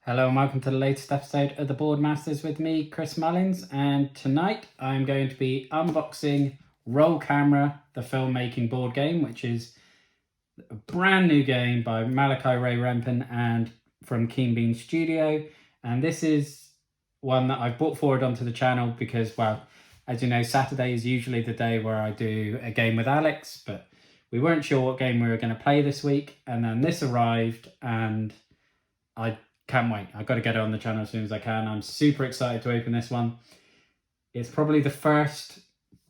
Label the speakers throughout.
Speaker 1: Hello and welcome to the latest episode of the Board Masters with me, Chris Mullins, and tonight I'm going to be unboxing Roll Camera, the Filmmaking Board Game, which is a brand new game by Malachi Ray Rempen and from Keen Bean Studio. And this is one that I've brought forward onto the channel because, well, as you know, Saturday is usually the day where I do a game with Alex, but we weren't sure what game we were going to play this week, and then this arrived and I can't wait. I've got to get it on the channel as soon as I can. I'm super excited to open this one. It's probably the first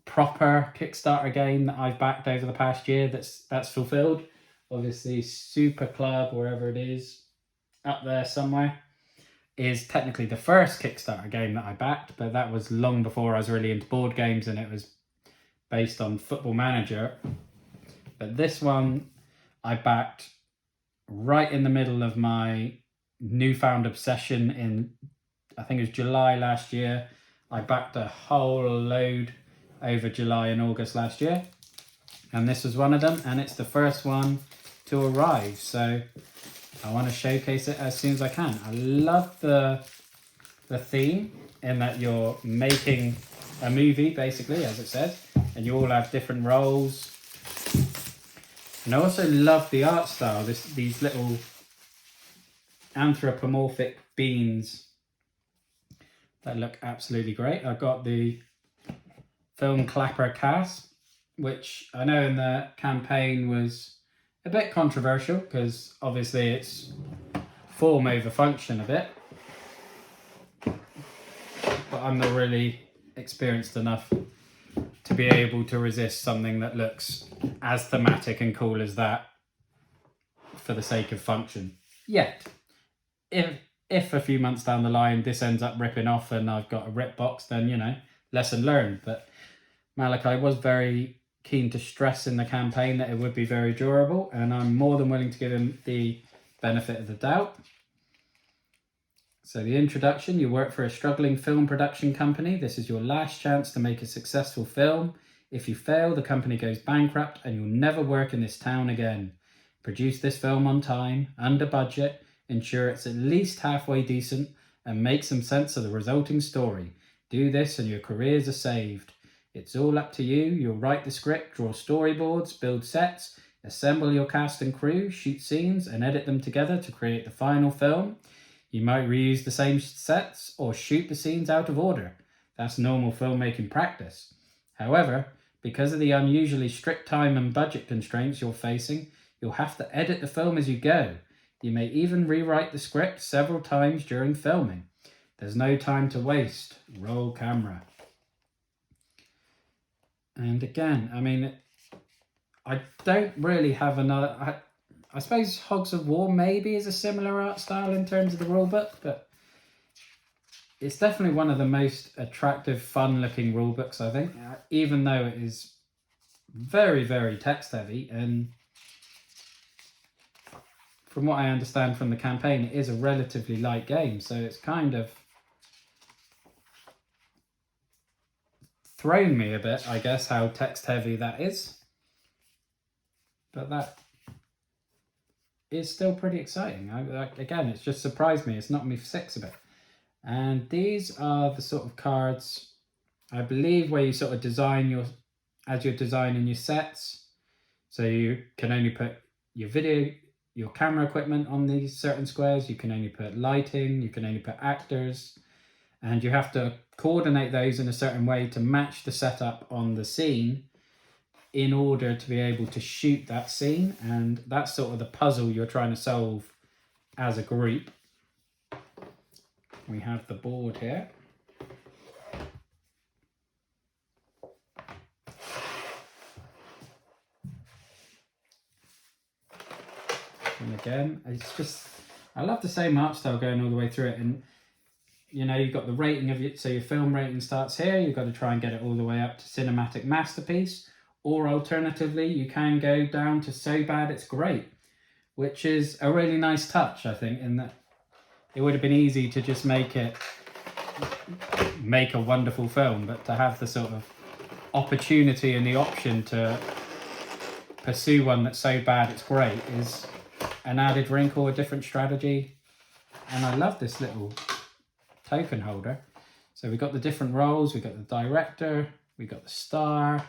Speaker 1: proper Kickstarter game that I've backed over the past year that's fulfilled. Obviously, Super Club, wherever it is, up there somewhere, is technically the first Kickstarter game that I backed, but that was long before I was really into board games and it was based on Football Manager. But this one I backed right in the middle of my newfound obsession in, I think it was July last year. I backed a whole load over July and August last year, and this was one of them, and it's the first one to arrive, so I want to showcase it as soon as I can. I love the theme in that you're making a movie, basically, as it says, and you all have different roles. And I also love the art style, these little anthropomorphic beans that look absolutely great. I've got the Film Clapper cast, which I know in the campaign was a bit controversial because obviously it's form over function a bit, but I'm not really experienced enough to be able to resist something that looks as thematic and cool as that for the sake of function yet. If a few months down the line this ends up ripping off and I've got a rip box, then, you know, lesson learned. But Malachi was very keen to stress in the campaign that it would be very durable, and I'm more than willing to give him the benefit of the doubt. So the introduction: you work for a struggling film production company. This is your last chance to make a successful film. If you fail, the company goes bankrupt and you'll never work in this town again. Produce this film on time, under budget, ensure it's at least halfway decent, and make some sense of the resulting story. Do this and your careers are saved. It's all up to you. You'll write the script, draw storyboards, build sets, assemble your cast and crew, shoot scenes, and edit them together to create the final film. You might reuse the same sets or shoot the scenes out of order. That's normal filmmaking practice. However, because of the unusually strict time and budget constraints you're facing, you'll have to edit the film as you go. You may even rewrite the script several times during filming. There's no time to waste. Roll camera. And again, I mean, I don't really have another... I suppose Hogs of War maybe is a similar art style in terms of the rulebook, but it's definitely one of the most attractive, fun-looking rulebooks, I think, even though it is very, very text-heavy. And from what I understand from the campaign, it is a relatively light game, so it's kind of thrown me a bit, I guess, how text-heavy that is. But that is still pretty exciting. Again, it's just surprised me. It's knocked me for six a bit. And these are the sort of cards, I believe, where you sort of design as you're designing your sets. So you can only put your camera equipment on these certain squares, you can only put lighting, you can only put actors, and you have to coordinate those in a certain way to match the setup on the scene in order to be able to shoot that scene. And that's sort of the puzzle you're trying to solve as a group. We have the board here. And again, it's just, I love the same art style going all the way through it. And, you know, you've got the rating of it. So your film rating starts here. You've got to try and get it all the way up to cinematic masterpiece. Or alternatively, you can go down to so bad it's great, which is a really nice touch, I think, in that it would have been easy to just make a wonderful film, but to have the sort of opportunity and the option to pursue one that's so bad it's great is an added wrinkle, a different strategy. And I love this little token holder. So we've got the different roles. We've got the director, we've got the star,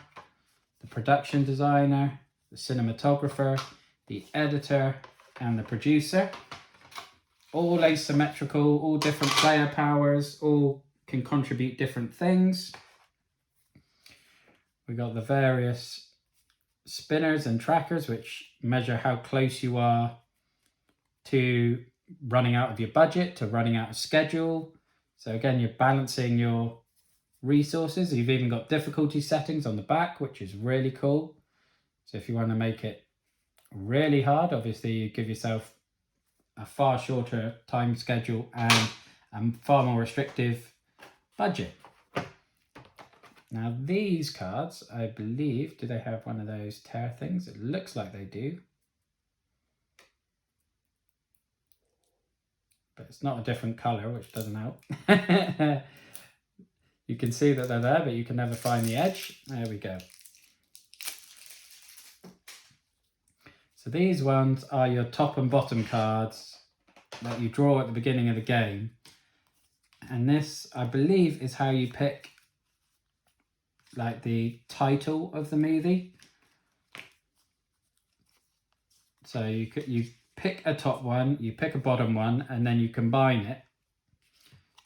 Speaker 1: the production designer, the cinematographer, the editor, and the producer. All asymmetrical, all different player powers, all can contribute different things. We've got the various spinners and trackers, which measure how close you are to running out of your budget, to running out of schedule. So again, you're balancing your resources. You've even got difficulty settings on the back, which is really cool. So if you want to make it really hard, obviously you give yourself a far shorter time schedule and a far more restrictive budget. Now these cards, I believe, do they have one of those tear things? It looks like they do. But it's not a different colour, which doesn't help. You can see that they're there, but you can never find the edge. There we go. So these ones are your top and bottom cards that you draw at the beginning of the game. And this, I believe, is how you pick like the title of the movie. So you pick a top one, you pick a bottom one, and then you combine it.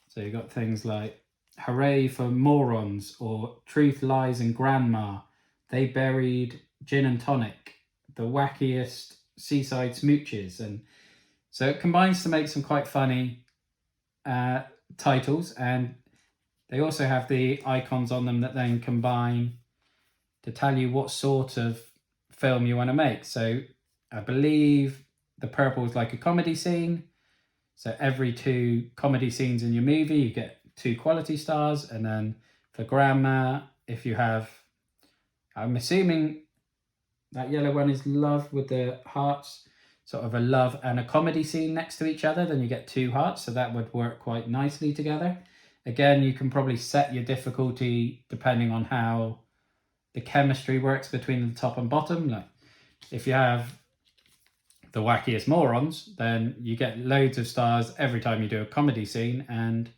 Speaker 1: So you've got things like Hooray for Morons, or Truth, Lies and Grandma, They Buried Gin and Tonic, The Wackiest Seaside Smooches. And so it combines to make some quite funny titles, and they also have the icons on them that then combine to tell you what sort of film you want to make. So I believe the purple is like a comedy scene. So every 2 comedy scenes in your movie, you get 2 quality stars. And then for Grandma, if you have, I'm assuming that yellow one is love with the hearts, sort of a love and a comedy scene next to each other, then you get 2 hearts. So that would work quite nicely together. Again, you can probably set your difficulty depending on how the chemistry works between the top and bottom. Like if you have The Wackiest Morons, then you get loads of stars every time you do a comedy scene, and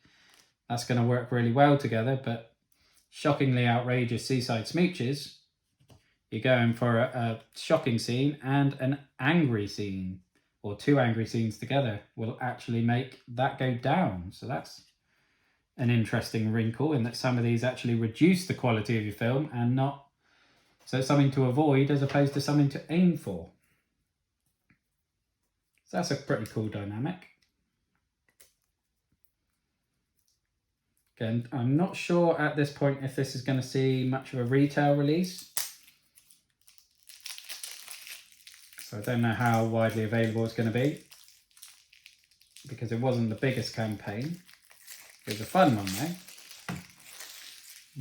Speaker 1: that's going to work really well together. But Shockingly Outrageous Seaside Smooches, you're going for a shocking scene and an angry scene, or 2 angry scenes together will actually make that go down. So that's an interesting wrinkle, in that some of these actually reduce the quality of your film and not. So it's something to avoid as opposed to something to aim for. So that's a pretty cool dynamic. Again, I'm not sure at this point if this is going to see much of a retail release. So I don't know how widely available it's going to be, because it wasn't the biggest campaign. It was a fun one though.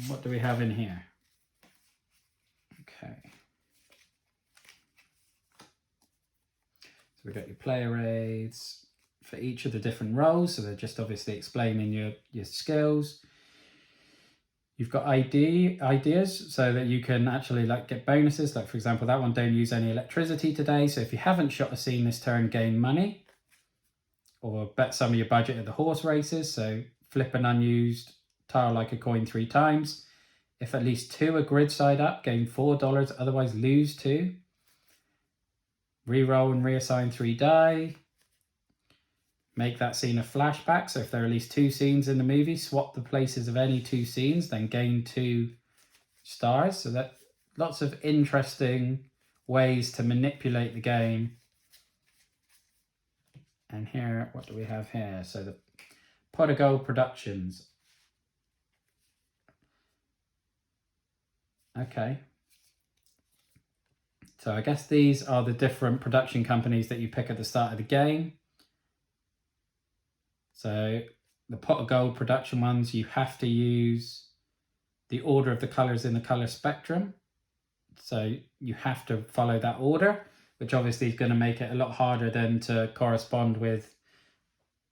Speaker 1: What do we have in here? Okay. So we've got your player aids for each of the different roles. So they're just obviously explaining your skills. You've got ideas so that you can actually like get bonuses. Like for example, that one, don't use any electricity today. So if you haven't shot a scene this turn, gain money. Or bet some of your budget at the horse races. So flip an unused tile like a coin 3 times. If at least 2 are grid side up, gain $4, otherwise lose 2. Reroll and reassign 3 die. Make that scene a flashback. So if there are at least 2 scenes in the movie, swap the places of any 2 scenes, then gain 2 stars. So that lots of interesting ways to manipulate the game. And here, what do we have here? So the Pot of Gold Productions. Okay. So I guess these are the different production companies that you pick at the start of the game. So the Pot of Gold production ones, you have to use the order of the colors in the color spectrum. So you have to follow that order, which obviously is going to make it a lot harder then to correspond with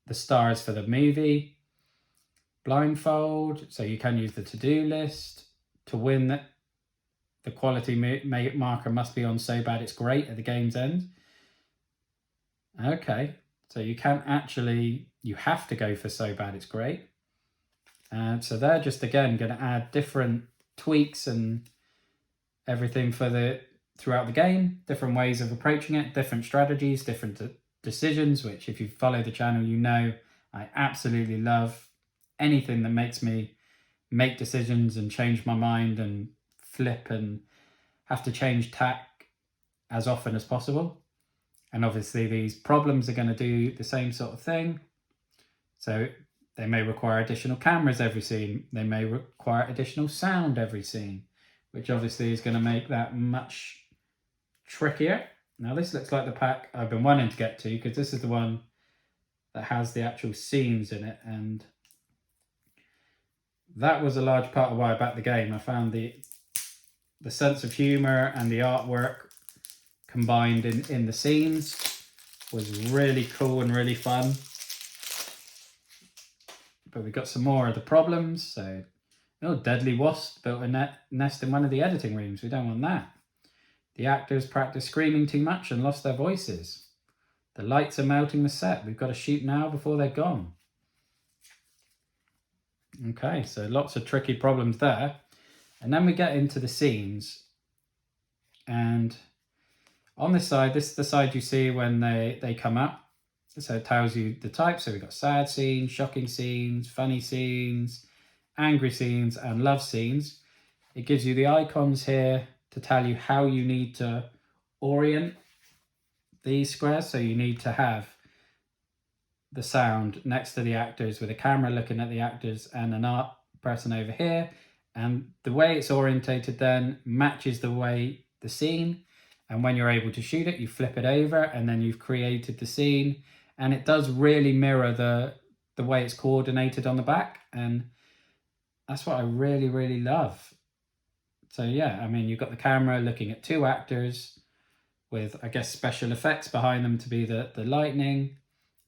Speaker 1: the stars for the movie. Blindfold, so you can use the to-do list. To win, the quality marker must be on so bad it's great at the game's end. Okay, So you can't actually, you have to go for so bad it's great. And so they're just, again, going to add different tweaks and everything for throughout the game, different ways of approaching it, different strategies, different decisions, which if you follow the channel, you know I absolutely love anything that makes me make decisions and change my mind and flip and have to change tack as often as possible. And obviously these problems are going to do the same sort of thing. So they may require additional cameras every scene. They may require additional sound every scene, which obviously is going to make that much trickier. Now this looks like the pack I've been wanting to get to, because this is the one that has the actual scenes in it, and that was a large part of why I backed the game. I found the sense of humour and the artwork combined in the scenes was really cool and really fun. But we got some more of the problems. So, deadly wasp built a nest in one of the editing rooms. We don't want that. The actors practiced screaming too much and lost their voices. The lights are melting the set. We've got to shoot now before they're gone. Okay, so lots of tricky problems there. And then we get into the scenes. And on this side, this is the side you see when they come up. So it tells you the type. So we've got sad scenes, shocking scenes, funny scenes, angry scenes, and love scenes. It gives you the icons here to tell you how you need to orient these squares. So you need to have the sound next to the actors with a camera looking at the actors and an art person over here. And the way it's orientated then matches the way the scene. And when you're able to shoot it, you flip it over and then you've created the scene. And it does really mirror the way it's coordinated on the back. And that's what I really, really love. So yeah, I mean, you've got the camera looking at two actors with, I guess, special effects behind them to be the lightning.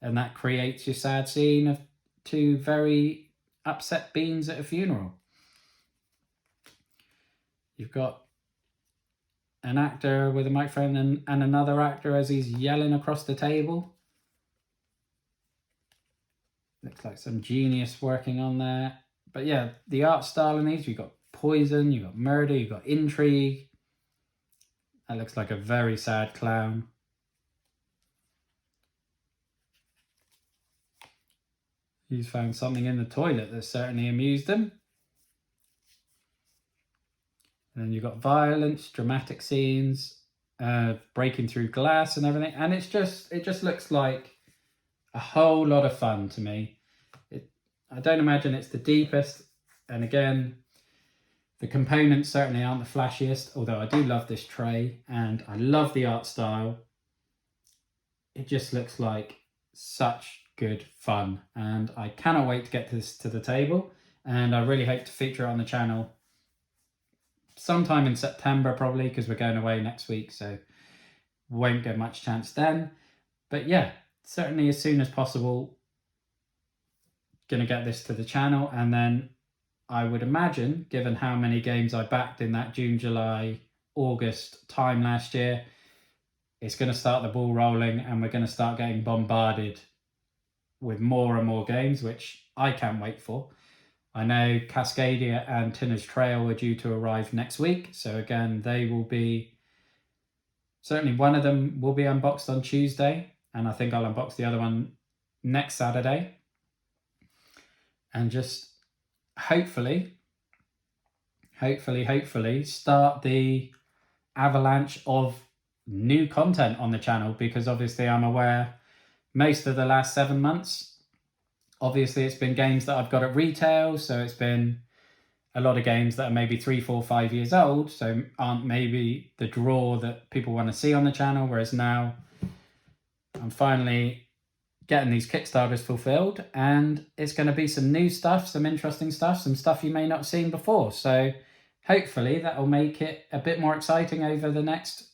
Speaker 1: And that creates your sad scene of two very upset beans at a funeral. You've got an actor with a microphone and another actor as he's yelling across the table. Looks like some genius working on there. But yeah, the art style in these, you've got poison, you've got murder, you've got intrigue. That looks like a very sad clown. He's found something in the toilet that certainly amused him. And then you've got violence, dramatic scenes, breaking through glass and everything. And it just looks like a whole lot of fun to me. I don't imagine it's the deepest. And again, the components certainly aren't the flashiest, although I do love this tray and I love the art style. It just looks like such good fun. And I cannot wait to get this to the table. And I really hope to feature it on the channel sometime in September, probably, because we're going away next week. So won't get much chance then. But yeah, certainly as soon as possible, going to get this to the channel. And then I would imagine, given how many games I backed in that June, July, August time last year, it's going to start the ball rolling and we're going to start getting bombarded with more and more games, which I can't wait for. I know Cascadia and Tinner's Trail are due to arrive next week. So again, they will be, certainly one of them will be unboxed on Tuesday. And I think I'll unbox the other one next Saturday. And just hopefully start the avalanche of new content on the channel, because obviously I'm aware most of the last 7 months, obviously it's been games that I've got at retail. So it's been a lot of games that are maybe 3, 4, 5 years old. So aren't maybe the draw that people want to see on the channel. Whereas now I'm finally getting these Kickstarters fulfilled, and it's going to be some new stuff, some interesting stuff, some stuff you may not have seen before. So hopefully that will make it a bit more exciting over the next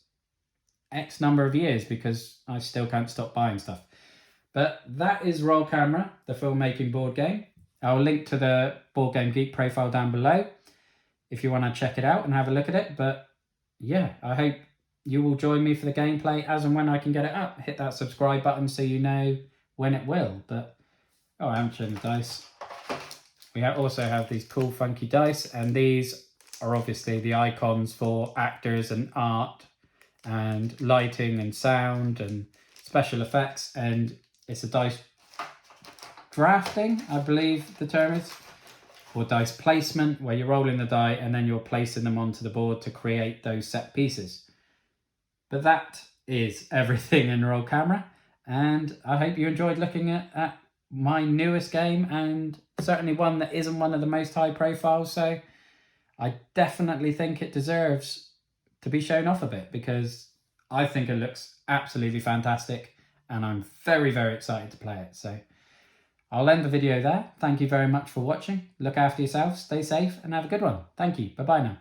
Speaker 1: X number of years, because I still can't stop buying stuff. But that is Roll Camera, the filmmaking board game. I'll link to the Board Game Geek profile down below if you want to check it out and have a look at it. But yeah, I hope you will join me for the gameplay as and when I can get it up. Hit that subscribe button so you know when it will. But oh, I haven't shown the dice. We also have these cool funky dice, and these are obviously the icons for actors and art and lighting and sound and special effects. And it's a dice drafting, I believe the term is, or dice placement, where you're rolling the die and then you're placing them onto the board to create those set pieces. But that is everything in Roll Camera, and I hope you enjoyed looking at my newest game, and certainly one that isn't one of the most high profile, so I definitely think it deserves to be shown off a bit, because I think it looks absolutely fantastic and I'm very, very excited to play it. So I'll end the video there. Thank you very much for watching. Look after yourself, stay safe, and have a good one. Thank you. Bye-bye now.